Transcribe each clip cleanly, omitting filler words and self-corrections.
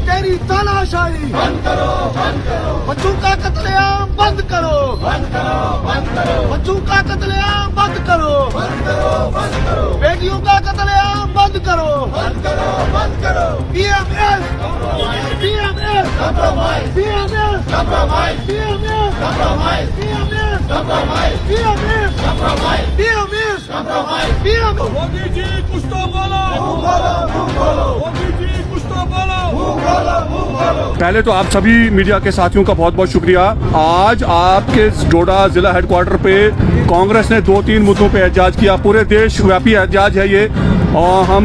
तेरी तानाशाही बंद करो, बच्चों का कत्लेआम बंद करो, बच्चों का कत्लेआम बंद करो, बेटियों का कत्लेआम बंद करो, PMS, PMS, PMS, Modi ji कुछ तो बोलो, मोदी जी कुछ तो बोलो। पहले तो आप सभी मीडिया के साथियों का बहुत बहुत शुक्रिया। आज आपके डोडा जिला हेडक्वार्टर पे कांग्रेस ने 2-3 मुद्दों पे एहतजाज किया। पूरे देश व्यापी एहतजाज है ये, और हम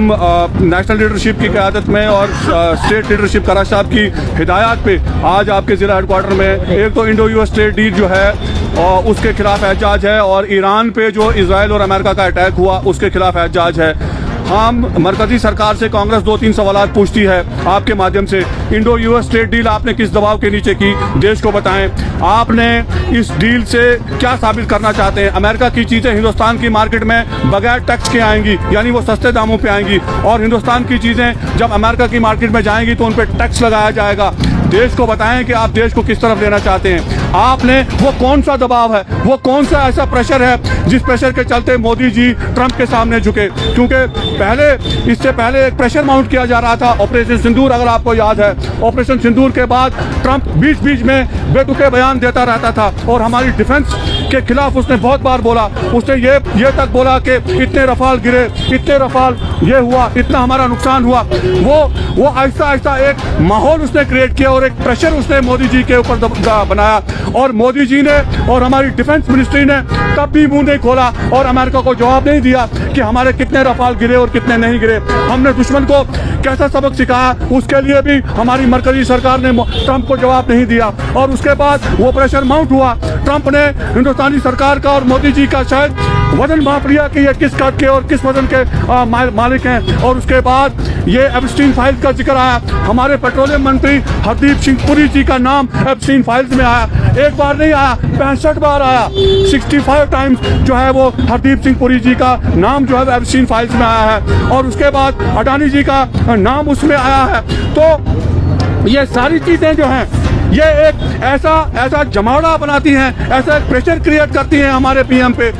नेशनल लीडरशिप की क़यादत में और स्टेट लीडरशिप करा साहब की हिदायत पे आज आपके ज़िला हेडक्वार्टर में एक तो इंडो यूएस ट्रेड डील जो है और उसके खिलाफ एहतजाज है, और ईरान पे जो इजराइल और अमेरिका का अटैक हुआ उसके खिलाफ एहतजाज है। हम मरकजी सरकार से कांग्रेस 2-3 सवाल पूछती है आपके माध्यम से। इंडो यूएस ट्रेड डील आपने किस दबाव के नीचे की, देश को बताएं। आपने इस डील से क्या साबित करना चाहते हैं? अमेरिका की चीज़ें हिंदुस्तान की मार्केट में बगैर टैक्स के आएंगी, यानी वो सस्ते दामों पे आएंगी, और हिंदुस्तान की चीज़ें जब अमेरिका की मार्केट में जाएंगी तो उन पर टैक्स लगाया जाएगा। देश को बताएं कि आप देश को किस तरफ लेना चाहते हैं। आपने वो कौन सा दबाव है, वो कौन सा ऐसा प्रेशर है जिस प्रेशर के चलते मोदी जी ट्रंप के सामने झुके? क्योंकि इससे पहले एक प्रेशर माउंट किया जा रहा था, ऑपरेशन सिंदूर, अगर आपको याद है। ऑपरेशन सिंदूर के बाद ट्रंप बीच बीच में बेतुके बयान देता रहता था, और हमारी डिफेंस के खिलाफ उसने बहुत बार बोला। उसने ये तक बोला कि इतने रफाल गिरे, इतने रफाल ये हुआ, इतना हमारा नुकसान हुआ। वो आहिस्ता आहिस्ता एक माहौल उसने क्रिएट किया और एक प्रेशर उसने मोदी जी के ऊपर बनाया, और मोदी जी ने और हमारी डिफेंस मिनिस्ट्री ने तब भी मुंह नहीं खोला और अमेरिका को जवाब नहीं दिया कि हमारे कितने रफाल गिरे और कितने नहीं गिरे। हमने दुश्मन को कैसा सबक सिखाया, उसके लिए भी हमारी मरकजी सरकार ने ट्रंप को जवाब नहीं दिया, और उसके बाद वो प्रेशर माउंट हुआ। ट्रंप ने हिंदुस्तानी सरकार का और मोदी जी का शायद वजन माप लिया कि ये किस कद के और किस वजन के मालिक हैं, और उसके बाद ये एप्स्टीन फाइल्स का जिक्र आया। हमारे पेट्रोलियम मंत्री हरदीप सिंह पुरी जी का नाम एप्स्टीन फाइल्स में आया। एक बार नहीं आया, 65 बार आया। 65 टाइम्स जो है वो हरदीप सिंह पुरी जी का नाम जो है एप्स्टीन फाइल्स में आया है, और उसके बाद अडानी जी का नाम उसमें आया है। तो ये सारी चीज़ें जो हैं ये एक ऐसा जमावड़ा बनाती हैं, ऐसा एक प्रेशर क्रिएट करती हैं हमारे पीएम पे।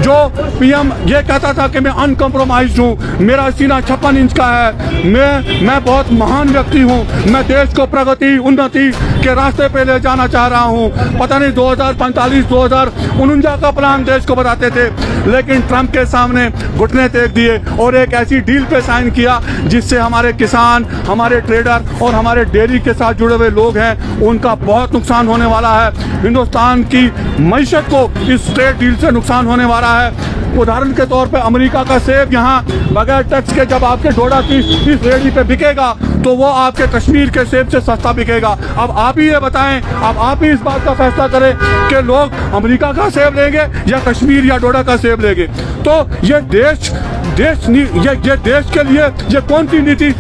जो पीएम ये कहता था कि मैं अनकम्प्रोमाइज्ड हूँ, मेरा सीना 56 इंच का है, मैं बहुत महान व्यक्ति हूँ, मैं देश को प्रगति उन्नति के रास्ते पे ले जाना चाह रहा हूँ। पता नहीं 2045 2049 का प्लान देश को बताते थे, लेकिन ट्रंप के सामने घुटने टेक दिए और एक ऐसी डील पे साइन किया जिससे हमारे किसान, हमारे ट्रेडर और हमारे डेयरी के साथ जुड़े हुए लोग हैं, उनका बहुत नुकसान होने वाला है। हिंदुस्तान की मईशत को इस ट्रेड डील से नुकसान होने वाला है। उदाहरण के तौर पे अमेरिका का सेब यहाँ बगैर टैक्स के जब आपके डोडा की इस रेडी पे बिकेगा तो वो आपके कश्मीर के सेब से सस्ता बिकेगा। अब आप ही ये बताएं, अब आप ही इस बात का फैसला करें कि लोग अमेरिका का सेब लेंगे या कश्मीर या डोडा का सेब लेंगे। तो ये देश के लिए ये कौन सी नीति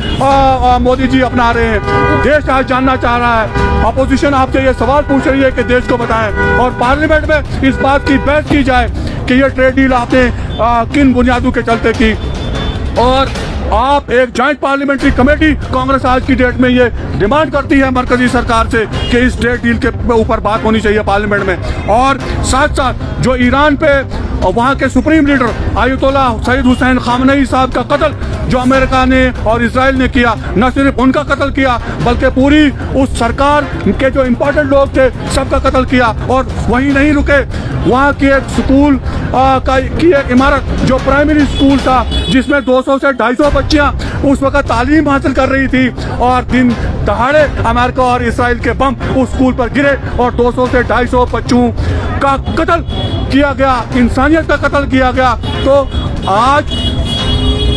मोदी जी अपना रहे हैं? देश आज जानना चाह रहा है। अपोजिशन आपसे ये सवाल पूछ रही है कि देश को बताएं, और पार्लियामेंट में इस बात की बहस की जाए कि ये ट्रेड डील आपने किन बुनियादों के चलते की। और आप एक जॉइंट पार्लियामेंट्री कमेटी कांग्रेस आज की डेट में ये डिमांड करती है मरकजी सरकार से कि इस ट्रेड डील के ऊपर बात होनी चाहिए पार्लियामेंट में। और साथ साथ जो ईरान पे वहाँ के supreme leader Ayatollah Sayyid Hussain Khamenei साहब का कत्ल जो अमेरिका ने और इजराइल ने किया, न सिर्फ उनका कत्ल किया बल्कि पूरी उस सरकार के जो इम्पोर्टेंट लोग थे सबका कत्ल किया। और वहीं नहीं रुके, वहाँ की एक स्कूल की एक इमारत जो प्राइमरी स्कूल था जिसमें 200 से 250 बच्चियाँ उस वक्त तालीम हासिल कर रही थी, और दिन दहाड़े अमेरिका और इसराइल के बम उस स्कूल पर गिरे और 200 से 250 बच्चों का कत्ल किया गया, इंसानियत का कत्ल किया गया। तो आज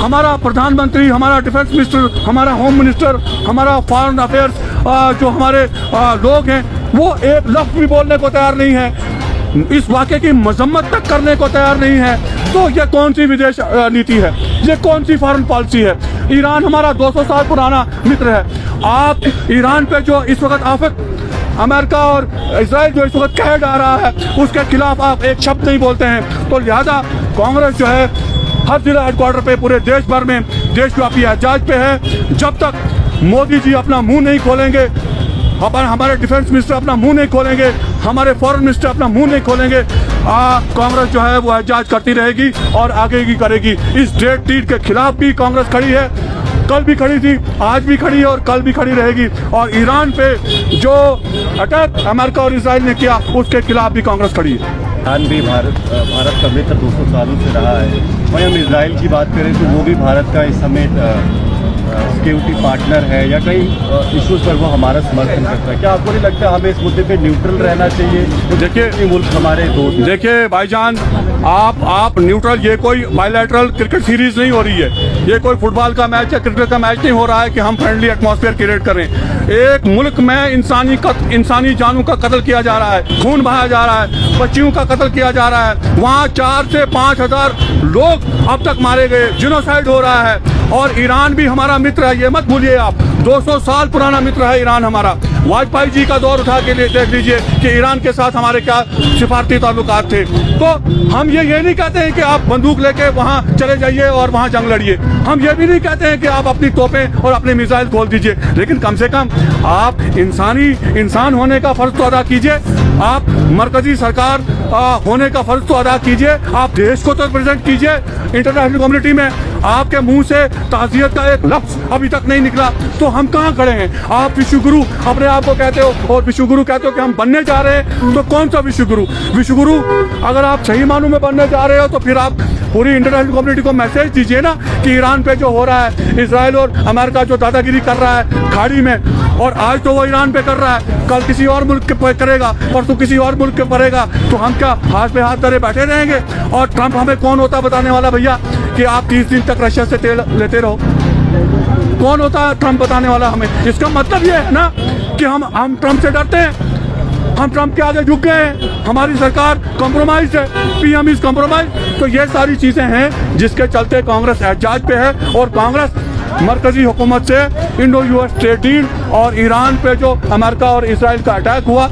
हमारा प्रधानमंत्री, हमारा डिफेंस मिनिस्टर, हमारा होम मिनिस्टर, हमारा फॉरेन अफेयर्स जो हमारे लोग हैं वो एक लफ्ज़ भी बोलने को तैयार नहीं है, इस वाक़े की मजम्मत तक करने को तैयार नहीं है। तो ये कौन सी विदेश नीति है, ये कौन सी फॉरेन पॉलिसी है? ईरान हमारा 200 साल पुराना मित्र है। आप ईरान पे जो इस वक्त आफत अमेरिका और इजराइल जो इस वक्त कह जा रहा है उसके खिलाफ आप एक शब्द नहीं बोलते हैं। तो लिहाजा कांग्रेस जो है हर जिला हेडक्वार्टर पे पूरे देश भर में देशव्यापी एहतजाज पे है। जब तक मोदी जी अपना मुंह नहीं खोलेंगे, हमारे डिफेंस मिनिस्टर अपना मुंह नहीं खोलेंगे, हमारे फॉरेन मिनिस्टर अपना मुंह नहीं खोलेंगे, कांग्रेस जो है वो एहतजाज करती रहेगी और आगे भी करेगी। इस डेड डीड के खिलाफ भी कांग्रेस खड़ी है, कल भी खड़ी थी, आज भी खड़ी है और कल भी खड़ी रहेगी। और ईरान पे जो अटैक अमेरिका और इजराइल ने किया उसके खिलाफ भी कांग्रेस खड़ी है। ईरान भी भारत का मित्र 200 सालों से रहा है। वहीं हम इजराइल की बात करें तो वो भी भारत का इस समय सिक्योरिटी पार्टनर है, या कई इश्यूज पर वो हमारा समर्थन करता है। क्या आपको नहीं लगता हमें इस मुद्दे पे न्यूट्रल रहना चाहिए? तो देखिए मुल्क हमारे दोस्त, देखिए भाईजान, आप न्यूट्रल, ये कोई बायलैटरल क्रिकेट सीरीज नहीं हो रही है, ये कोई फुटबॉल का मैच या क्रिकेट का मैच नहीं हो रहा है कि हम फ्रेंडली एटमॉस्फेयर क्रिएट करें। एक मुल्क में इंसानी जानों का कत्ल किया जा रहा है, खून बहाया जा रहा है, बच्चियों का कत्ल किया जा रहा है, वहाँ 4 से 5 हजार लोग अब तक मारे गए, जिनोसाइड हो रहा है। और ईरान भी हमारा मित्र है, ये मत भूलिए आप, 200 साल पुराना मित्र है ईरान हमारा। वाजपेयी जी का दौर उठा के लिए देख लीजिए कि ईरान के साथ हमारे क्या सिफारती ताल्लुकात थे। तो हम ये नहीं कहते हैं कि आप बंदूक लेके वहाँ चले जाइए और वहाँ जंग लड़िए, हम ये भी नहीं कहते हैं कि आप अपनी तोपें और अपने मिसाइल खोल दीजिए, लेकिन कम से कम आप इंसान होने का फर्ज तो अदा कीजिए, आप मरकजी सरकार होने का फर्ज तो अदा कीजिए, आप देश को तो रिप्रेजेंट कीजिए इंटरनेशनल कम्युनिटी में। आपके मुंह से ताज़ियत का एक लफ्ज अभी तक नहीं निकला, तो हम कहाँ खड़े हैं? आप विश्वगुरु अपने आप को कहते हो और विश्वगुरु कहते हो कि हम बनने जा रहे हैं, तो कौन सा विश्वगुरु? विश्वगुरु अगर आप सही मानों में बनने जा रहे हो तो फिर आप पूरी इंटरनेशनल कम्युनिटी को मैसेज दीजिए ना कि ईरान पे जो हो रहा है, इजराइल और अमेरिका जो दादागिरी कर रहा है खाड़ी में, और आज तो वो ईरान पे कर रहा है, कल किसी और मुल्क पे करेगा, परसों किसी और मुल्क पे करेगा, तो हम क्या हाथ पे हाथ धरे बैठे रहेंगे? और ट्रंप हमें कौन होता बताने वाला भैया कि आप 30 दिन तक रशिया से तेल लेते रहो? कौन होता है ट्रंप बताने वाला हमें? इसका मतलब ये है ना कि हम ट्रंप से डरते हैं, हम ट्रंप के आगे झुक गए हैं, हमारी सरकार कॉम्प्रोमाइज है, पीएम इज कॉम्प्रोमाइज। तो ये सारी चीजें हैं जिसके चलते कांग्रेस एहतजाज पे है, और कांग्रेस मरकजी हुकूमत से इंडो यूएस ट्रेड डील और ईरान पे जो अमेरिका और इसराइल का अटैक हुआ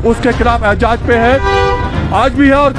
उसके खिलाफ एहतजाज पे है, आज भी है और